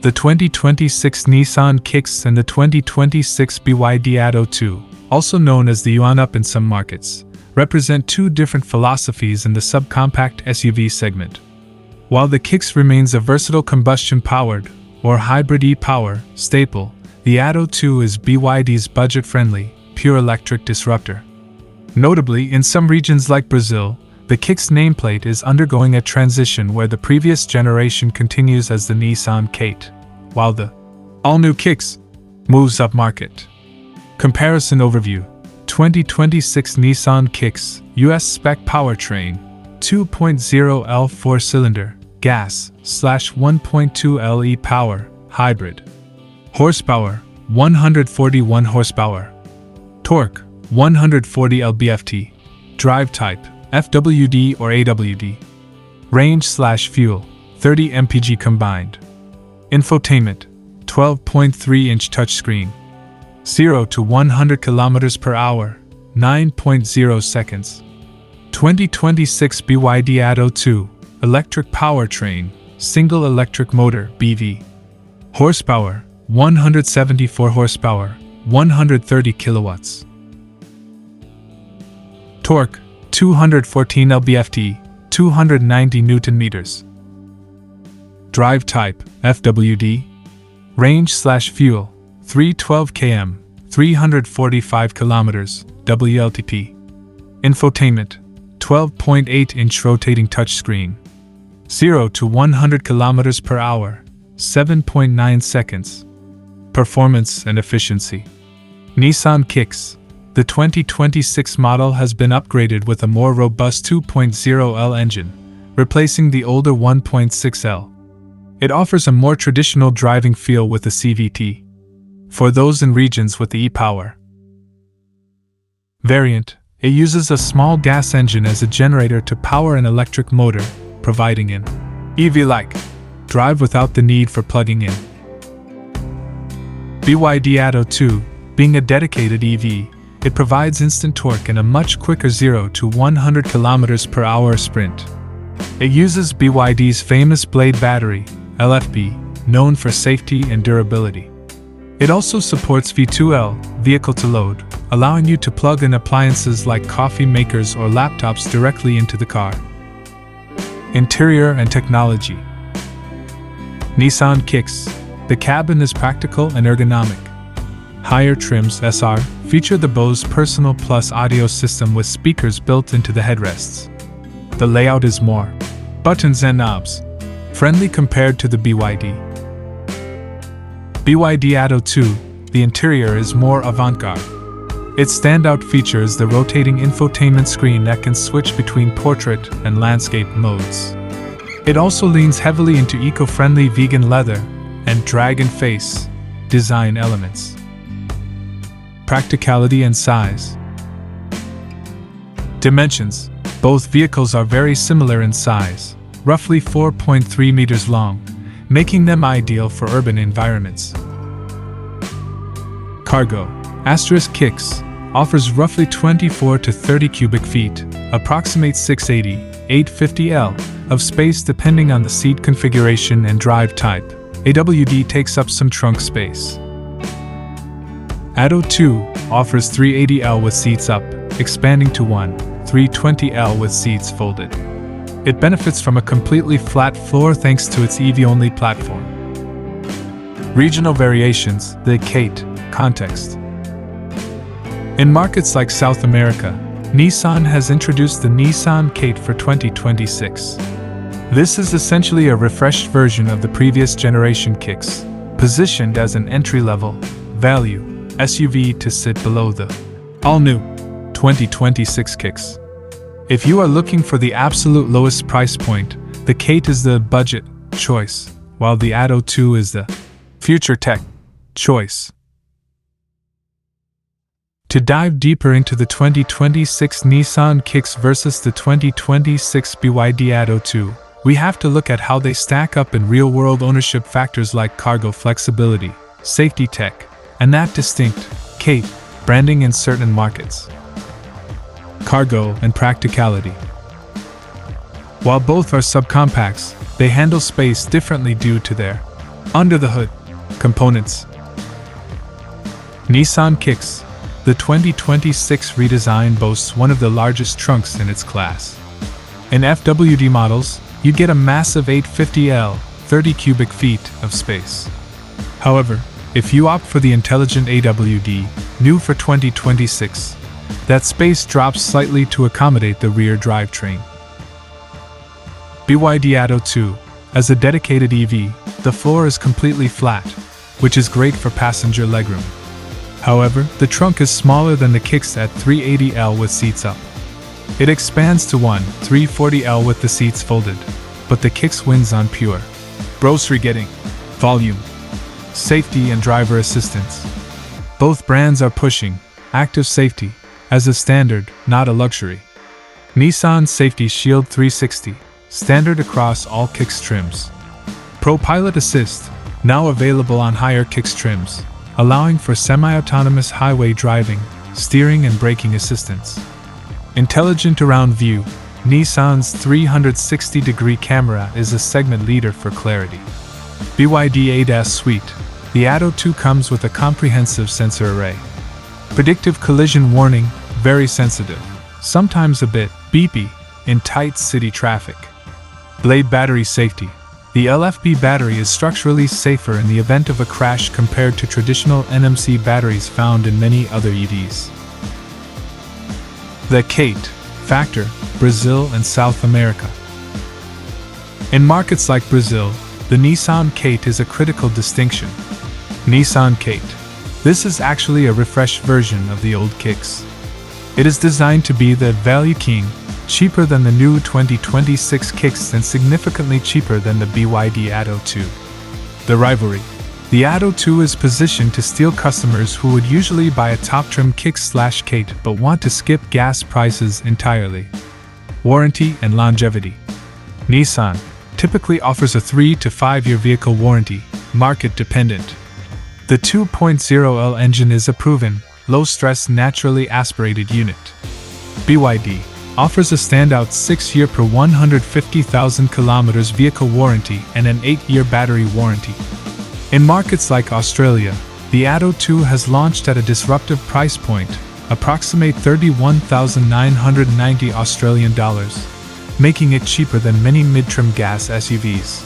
The 2026 Nissan-Kicks and the 2026 BYD Atto 2, also known as the Yuan Up in some markets, represent two different philosophies in the subcompact SUV segment. While the Kicks remains a versatile combustion-powered, or hybrid e-power, staple, the Atto 2 is BYD's budget-friendly, pure electric disruptor. Notably, in some regions like Brazil, the Kicks nameplate is undergoing a transition where the previous generation continues as the Nissan Kait, while the all-new Kicks moves up market. Comparison overview: 2026 Nissan Kicks, US spec powertrain, 2.0L 4-cylinder, gas/1.2L e-power, hybrid. Horsepower, 141 horsepower. Torque, 140 lb-ft. Drive type, FWD or AWD. Range/fuel, 30 mpg combined. Infotainment, 12.3-inch touchscreen. 0 to 100 km/h, 9.0 seconds. 2026 BYD Atto 2, electric powertrain, single electric motor (BV). Horsepower, 174 horsepower, 130 kilowatts. Torque, 214 lb-ft, 290 Nm. Drive type, FWD. Range/fuel, 312 km, 345 km, WLTP. Infotainment, 12.8-inch rotating touchscreen. 0 to 100 km/h, 7.9 seconds. Performance and efficiency. Nissan Kicks. The 2026 model has been upgraded with a more robust 2.0L engine, replacing the older 1.6L. It offers a more traditional driving feel with the CVT, for those in regions with the e-power variant. It uses a small gas engine as a generator to power an electric motor, providing an EV-like drive without the need for plugging in. BYD Atto 2, being a dedicated EV, it provides instant torque and a much quicker 0 to 100 km/h sprint. It uses BYD's famous Blade battery, LFP, known for safety and durability. It also supports V2L, vehicle-to-load, allowing you to plug in appliances like coffee makers or laptops directly into the car. Interior and technology. Nissan Kicks. The cabin is practical and ergonomic. Higher trims SR feature the Bose Personal Plus audio system with speakers built into the headrests. The layout is more buttons and knobs friendly compared to the BYD. BYD Atto 2, the interior is more avant-garde. Its standout feature is the rotating infotainment screen that can switch between portrait and landscape modes. It also leans heavily into eco-friendly vegan leather and dragon face design elements. Practicality and size. Dimensions. Both vehicles are very similar in size, roughly 4.3 meters long, making them ideal for urban environments. Cargo. Kicks offers roughly 24 to 30 cubic feet, approximates 680, 850 L, of space depending on the seat configuration and drive type. AWD takes up some trunk space. Atto 2 offers 380L with seats up, expanding to 320L with seats folded. It benefits from a completely flat floor thanks to its EV-only platform. Regional variations, the Kait context. In markets like South America, Nissan has introduced the Nissan Kait for 2026. This is essentially a refreshed version of the previous generation Kicks, positioned as an entry-level, value SUV to sit below the all-new 2026 Kicks. If you are looking for the absolute lowest price point, the Kait is the budget choice, while the Atto 2 is the future tech choice. To dive deeper into the 2026 Nissan Kicks versus the 2026 BYD Atto 2, we have to look at how they stack up in real-world ownership factors like cargo flexibility, safety tech, and that distinct Kait branding in certain markets. Cargo and practicality. While both are subcompacts, they handle space differently due to their Under the hood. Components. Nissan-Kicks. The 2026 redesign boasts one of the largest trunks in its class. In FWD models, you get a massive 850L, 30 cubic feet of space. However, if you opt for the intelligent AWD, new for 2026, that space drops slightly to accommodate the rear drivetrain. BYD Atto 2. As a dedicated EV, the floor is completely flat, which is great for passenger legroom. However, the trunk is smaller than the Kicks at 380L with seats up. It expands to 340L with the seats folded, but the Kicks wins on pure grocery getting, volume, safety and driver assistance. Both brands are pushing active safety as a standard, not a luxury. Nissan Safety Shield 360, standard across all Kicks trims. Pro Pilot Assist, now available on higher Kicks trims, allowing for semi-autonomous highway driving, steering and braking assistance. Intelligent Around View. Nissan's 360-degree camera is a segment leader for clarity. BYD ADAS Suite. The Atto 2 comes with a comprehensive sensor array. Predictive collision warning, very sensitive, sometimes a bit beepy in tight city traffic. Blade battery safety. The LFP battery is structurally safer in the event of a crash compared to traditional NMC batteries found in many other EVs. The Kait factor, Brazil and South America. In markets like Brazil, the Nissan Kait is a critical distinction. Nissan Kait. This is actually a refreshed version of the old Kicks. It is designed to be the value king, cheaper than the new 2026 Kicks and significantly cheaper than the BYD Atto 2. The Rivalry. The Atto 2 is positioned to steal customers who would usually buy a top-trim Kicks/Kait but want to skip gas prices entirely. Warranty and longevity. Nissan typically offers a 3 to 5 year vehicle warranty, market dependent. The 2.0L engine is a proven, low-stress naturally aspirated unit. BYD offers a standout 6-year per 150,000 kilometers vehicle warranty and an 8-year battery warranty. In markets like Australia, the Atto 2 has launched at a disruptive price point, approximate 31,990 Australian dollars, making it cheaper than many mid-trim gas SUVs.